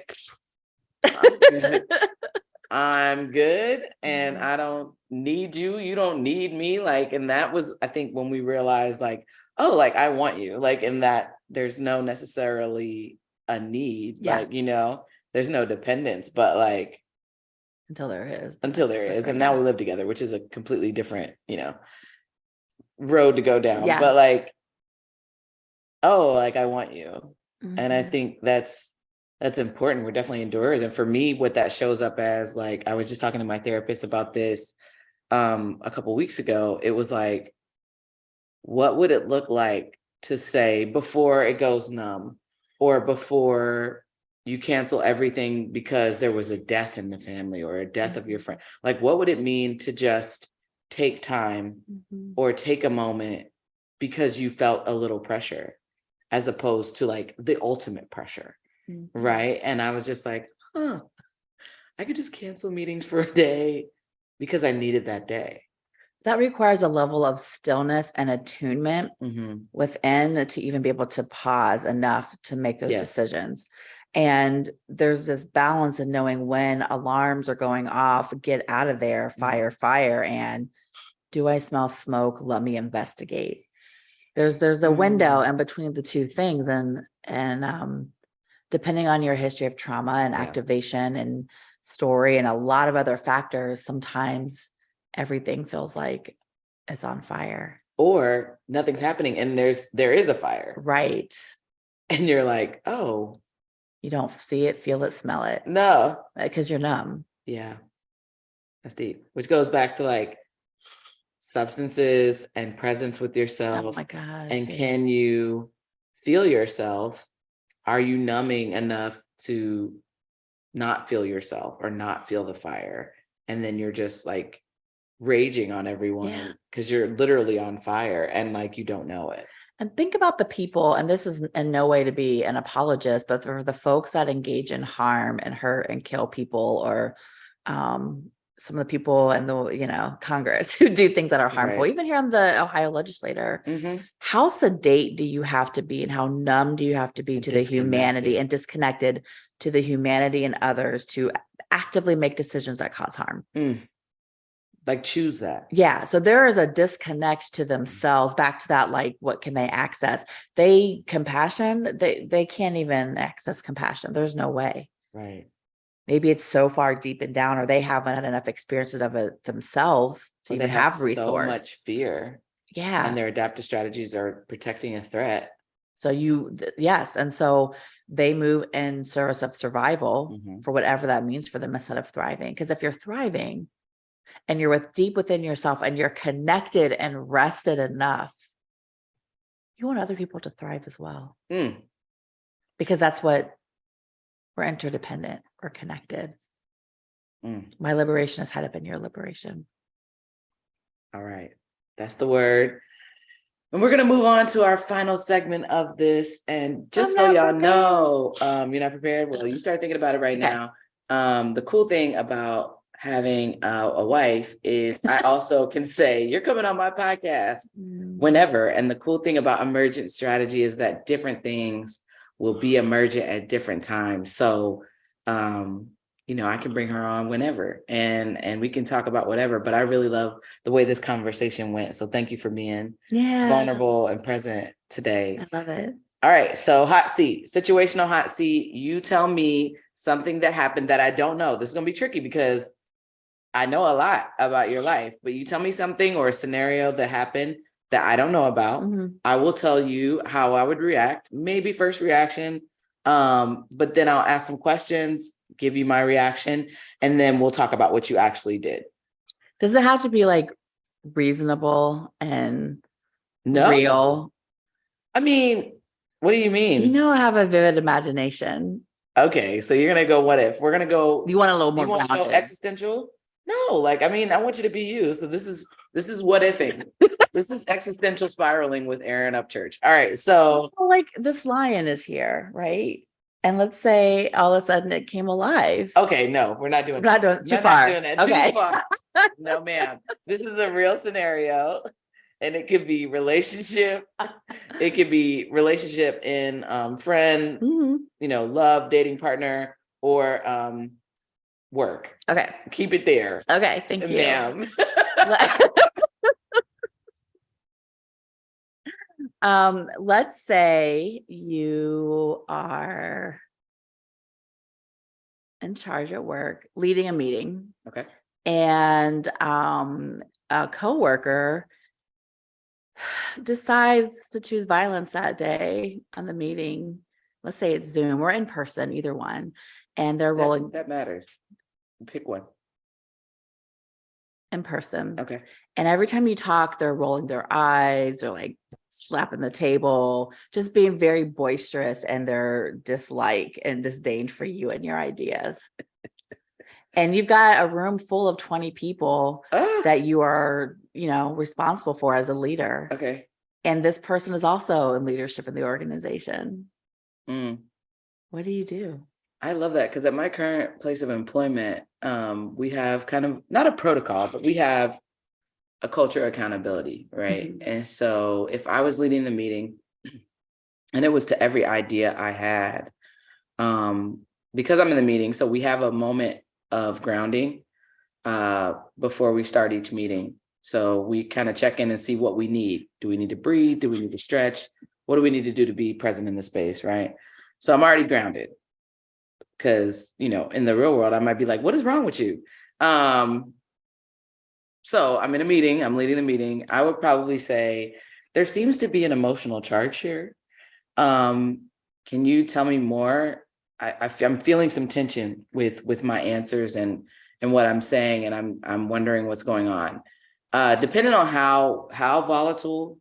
I'm good and I don't need you. You don't need me. Like, and that was, I think, when we realized, like, oh, like, I want you, like, in that there's no necessarily a need, like, there's no dependence, but like, until there is. And now we live together, which is a completely different, road to go down. But like, oh, like, I want you. And I think that's important. We're definitely endurers. And for me, what that shows up as, like, I was just talking to my therapist about this a couple of weeks ago. It was like, what would it look like to say before it goes numb or before you cancel everything because there was a death in the family or a death of your friend? Like, what would it mean to just take time or take a moment because you felt a little pressure as opposed to like the ultimate pressure? Right. And I was just like, I could just cancel meetings for a day because I needed that day. That requires a level of stillness and attunement within to even be able to pause enough to make those decisions. And there's this balance in knowing when alarms are going off, get out of there, fire, and do I smell smoke? Let me investigate. There's a window in between the two things, and depending on your history of trauma and activation and story and a lot of other factors, sometimes everything feels like it's on fire. Or nothing's happening and there is a fire. Right. And you're like, oh. You don't see it, feel it, smell it. No. Because you're numb. Yeah. That's deep. Which goes back to like substances and presence with yourself. Oh my gosh. And can you feel yourself? Are you numbing enough to not feel yourself or not feel the fire? And then you're just like raging on everyone because you're literally on fire and like you don't know it. And think about the people, and this is in no way to be an apologist, but for the folks that engage in harm and hurt and kill people, or some of the people in the Congress who do things that are harmful, even here on the Ohio legislature, how sedate do you have to be and how numb do you have to be to the humanity and disconnected to the humanity and others to actively make decisions that cause harm? Like choose that. Yeah. So there is a disconnect to themselves, back to that, like, what can they access? They can't even access compassion. There's no way. Right. Maybe it's so far deep and down, or they haven't had enough experiences of it themselves to even have recourse. So much fear. Yeah. And their adaptive strategies are protecting a threat. So yes. And so they move in service of survival for whatever that means for them instead of thriving. Because if you're thriving and you're deep within yourself and you're connected and rested enough, you want other people to thrive as well. Because that's what we're interdependent. We're connected. My liberation is head up in your liberation. All right. That's the word. And we're going to move on to our final segment of this. And just so y'all know, you're not prepared. Well, you start thinking about it right now. The cool thing about having a wife is I also can say, you're coming on my podcast whenever. And the cool thing about emergent strategy is that different things will be emergent at different times. So, I can bring her on whenever and we can talk about whatever, but I really love the way this conversation went. So thank you for being vulnerable and present today. I love it. All right. So situational hot seat. You tell me something that happened that I don't know. This is going to be tricky because I know a lot about your life, but you tell me something or a scenario that happened that I don't know about. I will tell you how I would react, maybe first reaction. But then I'll ask some questions, give you my reaction, and then we'll talk about what you actually did. Does it have to be like reasonable and real? I mean, what do you mean? I have a vivid imagination. Okay, so you're gonna go what if? We're gonna go. You want a little more. You want to go existential? No, I want you to be you. So this is what ifing. This is existential spiraling with Erin Upchurch. All right, so like this lion is here, right? And let's say all of a sudden it came alive. Okay, no, we're not doing that. Not doing too far. Not doing that. Okay. Too far. No, ma'am. This is a real scenario. And it could be relationship. It could be relationship in friend, love, dating partner, or work. Okay. Keep it there. Okay. Thank you. Ma'am. Let's say you are in charge at work, leading a meeting. Okay. And a coworker decides to choose violence that day on the meeting. Let's say it's Zoom or in person, either one. And they're rolling. That matters. Pick one. In person. Okay. And every time you talk, they're rolling their eyes, they're like slapping the table, just being very boisterous in their dislike and disdain for you and your ideas. And you've got a room full of 20 people that you are, responsible for as a leader. Okay. And this person is also in leadership in the organization. What do you do? I love that because at my current place of employment, we have kind of not a protocol, but we have a culture of accountability, right? And so if I was leading the meeting and it was to every idea I had, because I'm in the meeting, so we have a moment of grounding before we start each meeting. So we kind of check in and see what we need. Do we need to breathe? Do we need to stretch? What do we need to do to be present in the space, right? So I'm already grounded because, in the real world, I might be like, what is wrong with you? So I'm in a meeting, I'm leading the meeting. I would probably say, there seems to be an emotional charge here. Can you tell me more? I'm feeling some tension with my answers and what I'm saying, and I'm wondering what's going on. Depending on how volatile,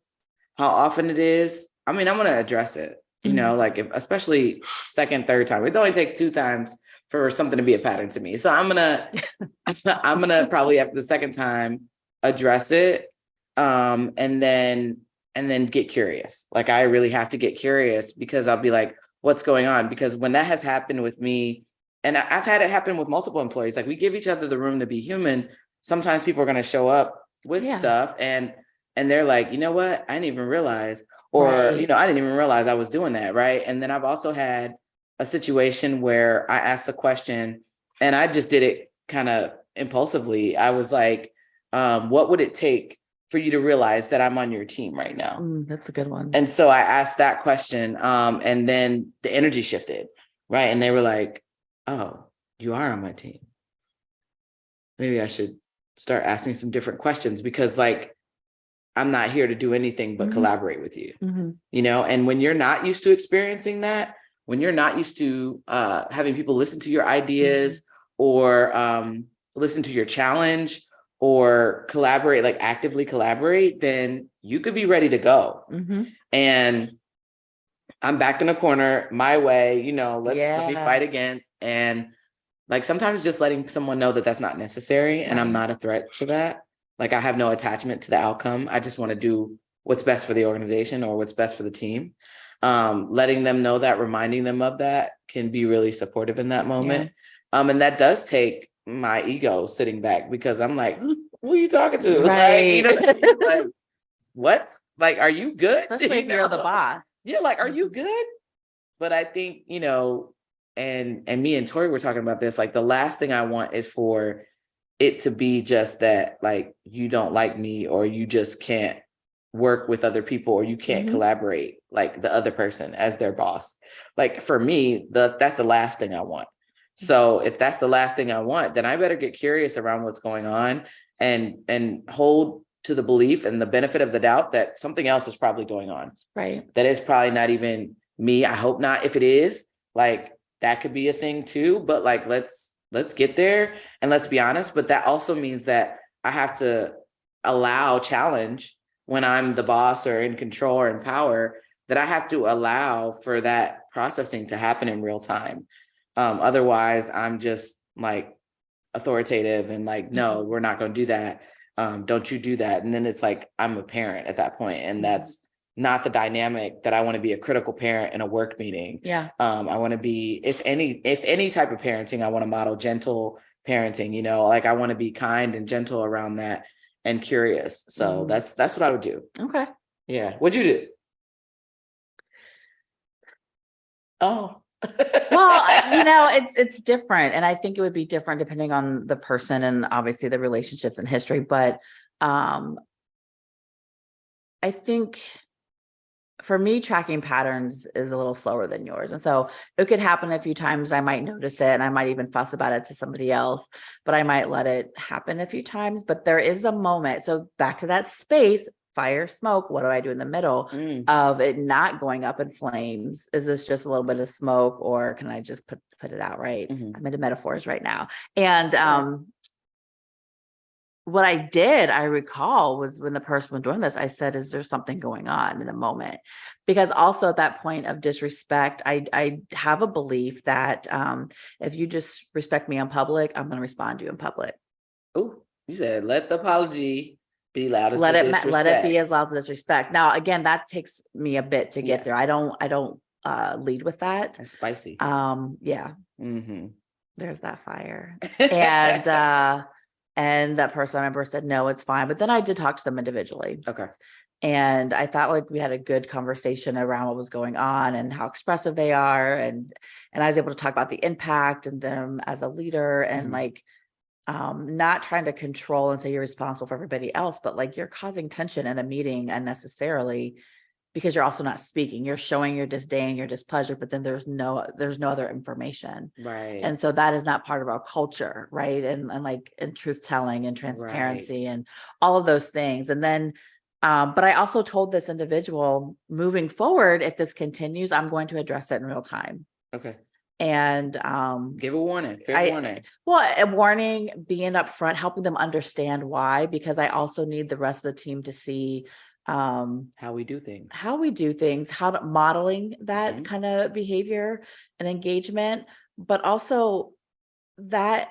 how often it is, I'm going to address it. Like especially second, third time. It only takes 2 times for something to be a pattern to me. So I'm gonna probably after the second time address it, and then get curious. Like I really have to get curious because I'll be like, what's going on? Because when that has happened with me, and I've had it happen with multiple employees, like we give each other the room to be human. Sometimes people are going to show up with stuff and they're like, you know what? I didn't even realize, or, I didn't even realize I was doing that. Right. And then I've also had a situation where I asked the question and I just did it kind of impulsively. I was like, what would it take for you to realize that I'm on your team right now? That's a good one. And so I asked that question, and then the energy shifted, right? And they were like, oh, you are on my team. Maybe I should start asking some different questions because like, I'm not here to do anything but collaborate with you, and when you're not used to experiencing that, when you're not used to having people listen to your ideas or listen to your challenge or collaborate, like actively collaborate, then you could be ready to go. And I'm backed in a corner my way, let me fight against. And like sometimes just letting someone know that that's not necessary and I'm not a threat to that. Like I have no attachment to the outcome. I just want to do what's best for the organization or what's best for the team. Letting them know that, reminding them of that can be really supportive in that moment. And that does take my ego sitting back because I'm like, who are you talking to? Right. Like, what? Like, are you good? Especially if you're the boss. Yeah, like, are you good? But I think, and me and Tori were talking about this, like the last thing I want is for it to be just that, like, you don't like me or you just can't work with other people or you can't collaborate like the other person as their boss. Like for me, that's the last thing I want. So if that's the last thing I want, then I better get curious around what's going on and hold to the belief and the benefit of the doubt that something else is probably going on. Right. That is probably not even me. I hope not. If it is, like that could be a thing too, but like, let's get there and let's be honest. But that also means that I have to allow challenge when I'm the boss or in control or in power, that I have to allow for that processing to happen in real time. Otherwise, I'm just like authoritative and like, no, we're not going to do that. Don't you do that. And then it's like, I'm a parent at that point, and that's not the dynamic that I want to be. A critical parent in a work meeting. Yeah. I want to be, if any type of parenting, I want to model gentle parenting, like I want to be kind and gentle around that and curious. So that's what I would do. Okay. Yeah. What'd you do? Oh. Well, it's different. And I think it would be different depending on the person and obviously the relationships and history. But I think for me, tracking patterns is a little slower than yours. And so it could happen a few times. I might notice it and I might even fuss about it to somebody else, but I might let it happen a few times. But there is a moment. So back to that space, fire, smoke. What do I do in the middle of it not going up in flames? Is this just a little bit of smoke, or can I just put it out? Right. I'm into metaphors right now. And what I did, I recall, was when the person was doing this, I said, is there something going on in the moment? Because also at that point of disrespect, I have a belief that if you just respect me in public, I'm going to respond to you in public. Oh, you said, let the apology be loud as let the it disrespect. Let it be as loud as disrespect. Now, again, that takes me a bit to get there. I don't lead with that. That's spicy. Yeah. there's that fire. And that person I remember said, no, it's fine. But then I did talk to them individually. Okay. And I thought like we had a good conversation around what was going on and how expressive they are. And I was able to talk about the impact and them as a leader and like not trying to control and say you're responsible for everybody else, but like you're causing tension in a meeting unnecessarily because you're also not speaking. You're showing your disdain, your displeasure, but then there's no other information. Right. And so that is not part of our culture, right? And like in truth telling and transparency and all of those things. And then but I also told this individual, moving forward, if this continues, I'm going to address it in real time. Okay. And give a warning, fair warning. Well, a warning, being upfront, helping them understand why, because I also need the rest of the team to see how we do things, modeling that kind of behavior and engagement, but also that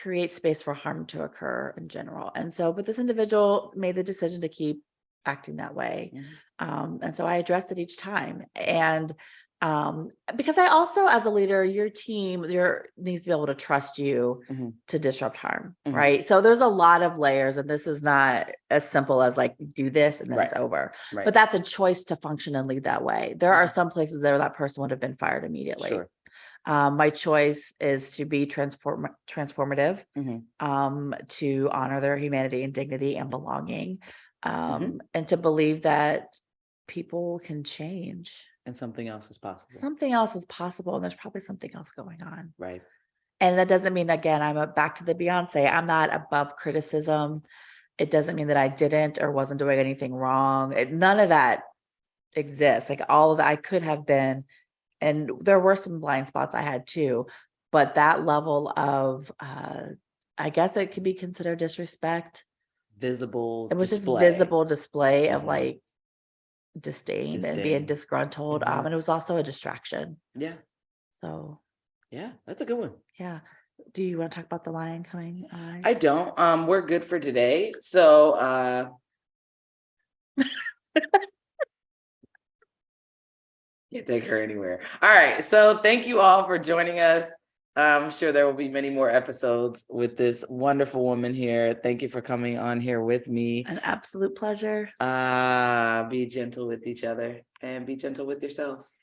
create space for harm to occur in general. And so, but this individual made the decision to keep acting that way. And so I addressed it each time. And because I also, as a leader, your team needs to be able to trust you to disrupt harm, right? So there's a lot of layers, and this is not as simple as like do this and then it's over. But that's a choice to function and lead that way. There are some places where that person would have been fired immediately. Sure. My choice is to be transformative, to honor their humanity and dignity and belonging, and to believe that people can change. And something else is possible. Something else is possible, and there's probably something else going on. Right. And that doesn't mean, again, back to the Beyoncé, I'm not above criticism. It doesn't mean that I didn't or wasn't doing anything wrong. None of that exists. Like all of that, I could have been. And there were some blind spots I had too, but that level of, I guess it could be considered disrespect. Visible. It was display. Just visible display of like disdain and being disgruntled. And it was also a distraction. Yeah. So. Yeah, that's a good one. Yeah. Do you want to talk about the lion coming? I don't. We're good for today. So. Can't take her anywhere. All right. So thank you all for joining us. I'm sure there will be many more episodes with this wonderful woman here. Thank you for coming on here with me. An absolute pleasure. Be gentle with each other and be gentle with yourselves.